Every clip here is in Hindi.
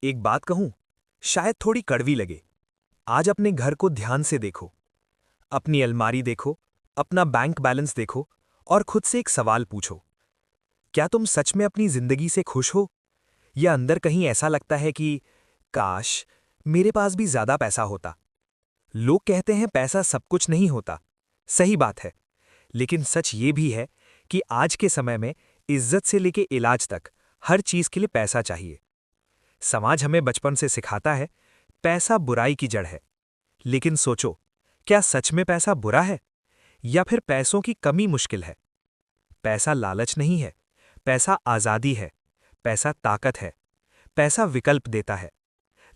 एक बात कहूं, शायद थोड़ी कड़वी लगे। आज अपने घर को ध्यान से देखो, अपनी अलमारी देखो, अपना बैंक बैलेंस देखो और खुद से एक सवाल पूछो। क्या तुम सच में अपनी जिंदगी से खुश हो? या अंदर कहीं ऐसा लगता है कि काश मेरे पास भी ज्यादा पैसा होता। लोग कहते हैं पैसा सब कुछ नहीं होता। सही बात है, लेकिन सच ये भी है कि आज के समय में इज्जत से लेके इलाज तक हर चीज के लिए पैसा चाहिए। समाज हमें बचपन से सिखाता है पैसा बुराई की जड़ है। लेकिन सोचो, क्या सच में पैसा बुरा है या फिर पैसों की कमी मुश्किल है? पैसा लालच नहीं है, पैसा आजादी है, पैसा ताकत है, पैसा विकल्प देता है।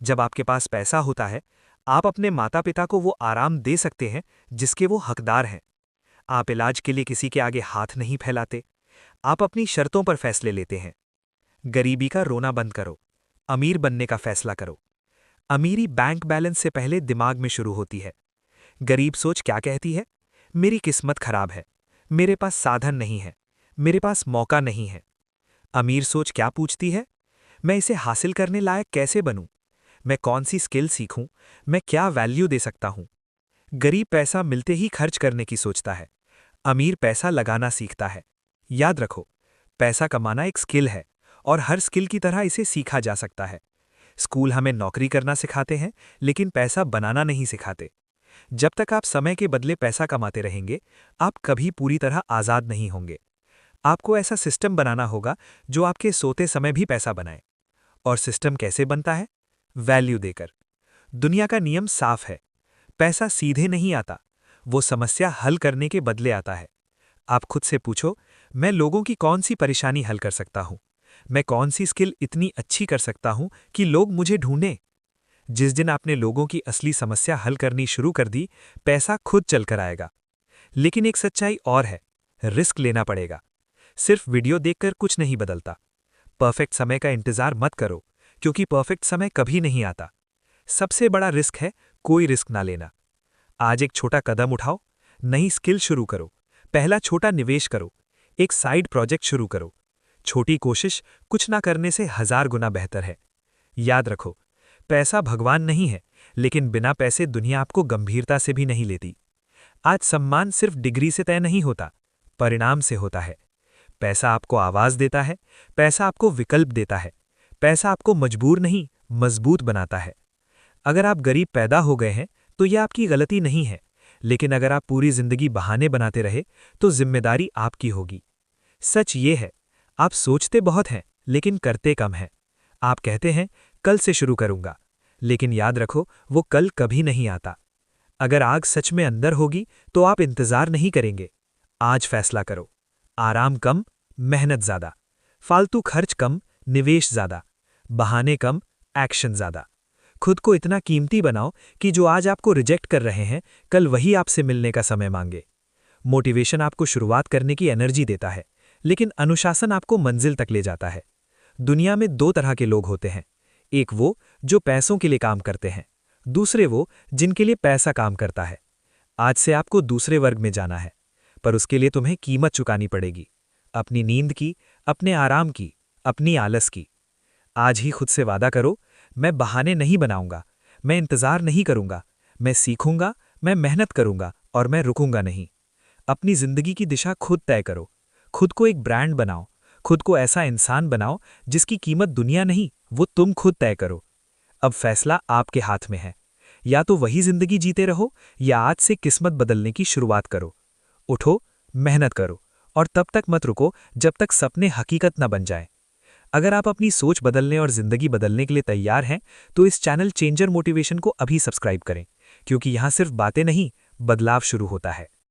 जब आपके पास पैसा होता है, आप अपने माता पिता को वो आराम दे सकते हैं जिसके वो हकदार हैं। आप इलाज के लिए किसी के आगे हाथ नहीं फैलाते, आप अपनी शर्तों पर फैसले लेते हैं। गरीबी का रोना बंद करो, अमीर बनने का फैसला करो। अमीरी बैंक बैलेंस से पहले दिमाग में शुरू होती है। गरीब सोच क्या कहती है? मेरी किस्मत खराब है, मेरे पास साधन नहीं है, मेरे पास मौका नहीं है। अमीर सोच क्या पूछती है? मैं इसे हासिल करने लायक कैसे बनूं? मैं कौन सी स्किल सीखूं? मैं क्या वैल्यू दे सकता हूं? गरीब पैसा मिलते ही खर्च करने की सोचता है, अमीर पैसा लगाना सीखता है। याद रखो, पैसा कमाना एक स्किल है और हर स्किल की तरह इसे सीखा जा सकता है। स्कूल हमें नौकरी करना सिखाते हैं, लेकिन पैसा बनाना नहीं सिखाते। जब तक आप समय के बदले पैसा कमाते रहेंगे, आप कभी पूरी तरह आजाद नहीं होंगे। आपको ऐसा सिस्टम बनाना होगा जो आपके सोते समय भी पैसा बनाए। और सिस्टम कैसे बनता है? वैल्यू देकर। दुनिया का नियम साफ है, पैसा सीधे नहीं आता, वो समस्या हल करने के बदले आता है। आप खुद से पूछो, मैं लोगों की कौन सी परेशानी हल कर सकता हूं? मैं कौन सी स्किल इतनी अच्छी कर सकता हूं कि लोग मुझे ढूंढें? जिस दिन आपने लोगों की असली समस्या हल करनी शुरू कर दी, पैसा खुद चलकर आएगा। लेकिन एक सच्चाई और है, रिस्क लेना पड़ेगा। सिर्फ वीडियो देखकर कुछ नहीं बदलता। परफेक्ट समय का इंतजार मत करो, क्योंकि परफेक्ट समय कभी नहीं आता। सबसे बड़ा रिस्क है कोई रिस्क ना लेना। आज एक छोटा कदम उठाओ, नई स्किल शुरू करो, पहला छोटा निवेश करो, एक साइड प्रोजेक्ट शुरू करो। छोटी कोशिश कुछ ना करने से 1000 गुना बेहतर है। याद रखो, पैसा भगवान नहीं है, लेकिन बिना पैसे दुनिया आपको गंभीरता से भी नहीं लेती। आज सम्मान सिर्फ डिग्री से तय नहीं होता, परिणाम से होता है। पैसा आपको आवाज देता है, पैसा आपको विकल्प देता है, पैसा आपको मजबूर नहीं, मजबूत बनाता है। अगर आप गरीब पैदा हो गए हैं, तो यह आपकी गलती नहीं है, लेकिन अगर आप पूरी जिंदगी बहाने बनाते रहे, तो जिम्मेदारी आपकी होगी। सच ये है, आप सोचते बहुत हैं, लेकिन करते कम हैं। आप कहते हैं, कल से शुरू करूंगा, लेकिन याद रखो, वो कल कभी नहीं आता। अगर आग सच में अंदर होगी, तो आप इंतजार नहीं करेंगे। आज फैसला करो। आराम कम, मेहनत ज्यादा। फालतू खर्च कम, निवेश ज्यादा। बहाने कम, एक्शन ज्यादा। खुद को इतना कीमती बनाओ कि जो आज आपको रिजेक्ट कर रहे हैं, कल वही आपसे मिलने का समय मांगे। मोटिवेशन आपको शुरुआत करने की एनर्जी देता है, लेकिन अनुशासन आपको मंजिल तक ले जाता है। दुनिया में 2 तरह के लोग होते हैं, एक वो जो पैसों के लिए काम करते हैं, दूसरे वो जिनके लिए पैसा काम करता है। आज से आपको दूसरे वर्ग में जाना है, पर उसके लिए तुम्हें कीमत चुकानी पड़ेगी। अपनी नींद की, अपने आराम की, अपनी आलस की। आज ही खुद से वादा करो, मैं बहाने नहीं बनाऊंगा, मैं इंतजार नहीं करूंगा, मैं सीखूंगा, मैं मेहनत करूंगा और मैं रुकूंगा नहीं। अपनी जिंदगी की दिशा खुद तय करो, खुद को एक ब्रांड बनाओ, खुद को ऐसा इंसान बनाओ जिसकी कीमत दुनिया नहीं, वो तुम खुद तय करो। अब फैसला आपके हाथ में है, या तो वही जिंदगी जीते रहो या आज से किस्मत बदलने की शुरुआत करो। उठो, मेहनत करो और तब तक मत रुको जब तक सपने हकीकत न बन जाएं। अगर आप अपनी सोच बदलने और जिंदगी बदलने के लिए तैयार हैं, तो इस चैनल चेंजर मोटिवेशन को अभी सब्सक्राइब करें, क्योंकि यहां सिर्फ बातें नहीं, बदलाव शुरू होता है।